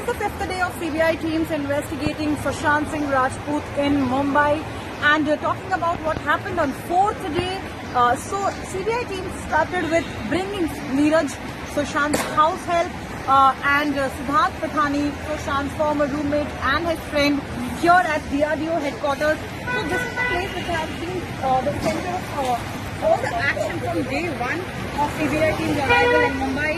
is the fifth day of CBI teams investigating Sushant Singh Rajput in Mumbai, and talking about what happened on fourth day. So CBI teams started with bringing Neeraj, Sushant's house help, and Siddharth Pathani, Sushant's former roommate and his friend, here at DRDO headquarters. So this is the place which has been the center of all the action from day one of CBI team's arrival in Mumbai.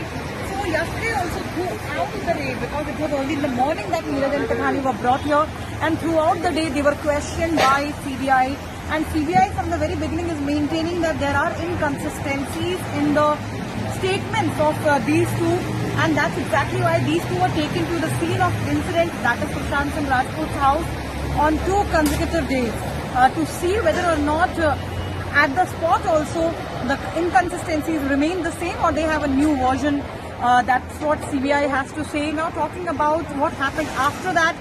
So yesterday also throughout the day, because it was only in the morning that Neeraj and Pathani were brought here, and throughout the day they were questioned by CBI. And CBI from the very beginning is maintaining that there are inconsistencies in the statements of these two, and that's exactly why these two were taken to the scene of incident, that is Sushant Singh Rajput's house, on 2 consecutive days to see whether or not at the spot also the inconsistencies remain the same or they have a new version. That's what CBI has to say. Now talking about what happened after that,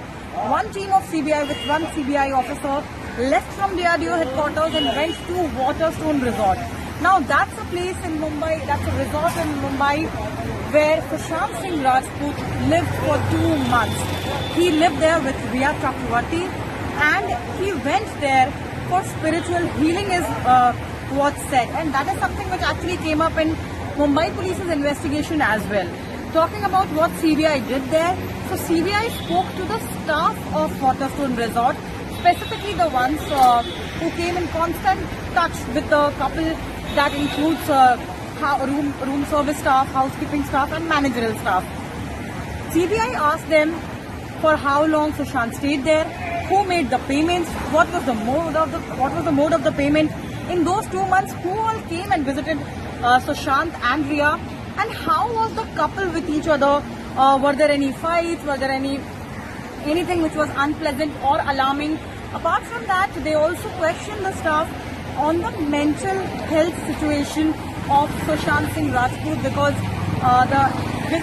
one team of CBI with one CBI officer left from DRDO headquarters and went to Waterstone Resort. Now that's a place in Mumbai, that's a resort in Mumbai where Sushant Singh Rajput lived for 2 months. He lived there with Riya Chakravarti, and he went there for spiritual healing is what's said, and that is something which actually came up in Mumbai Police's investigation as well. Talking about what CBI did there, so CBI spoke to the staff of Waterstone Resort, specifically the ones who came in constant touch with the couple. That includes room service staff, housekeeping staff and managerial staff. CBI asked them for how long Sushant stayed there, who made the payments, what was the mode of the payment in those 2 months, who all came and visited Sushant and Riya, and how was the couple with each other. Were there any fights? Were there anything which was unpleasant or alarming? Apart from that, they also questioned the staff on the mental health situation of Sushant Singh Rajput, because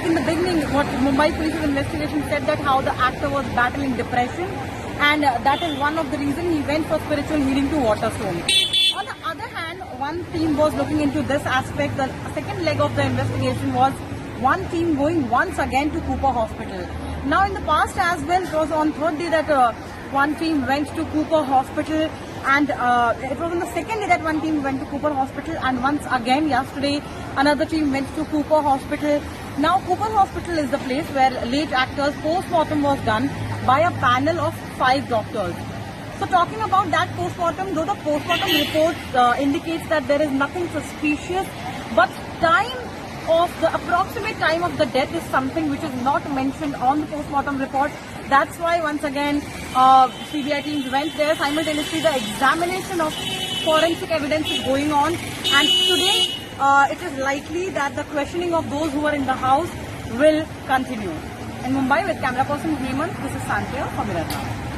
in the beginning what Mumbai Police's investigation said that how the actor was battling depression, and that is one of the reasons he went for spiritual healing to Waterstone. On the other hand, one team was looking into this aspect. The second leg of the investigation was one team going once again to Cooper Hospital. Now in the past as well, it was on third day that one team went to Cooper Hospital, and it was on the second day that one team went to Cooper Hospital, and once again yesterday another team went to Cooper Hospital. Now Cooper Hospital is the place where late actor's post-mortem was done by a panel of 5 doctors. So talking about that post-mortem, though the post-mortem report indicates that there is nothing suspicious, but the approximate time of the death is something which is not mentioned on the post-mortem report. That's why once again CBI teams went there. Simultaneously the examination of forensic evidence is going on, and today it is likely that the questioning of those who are in the house will continue. In Mumbai with camera person Hemant, this is Santia for Mirror Now.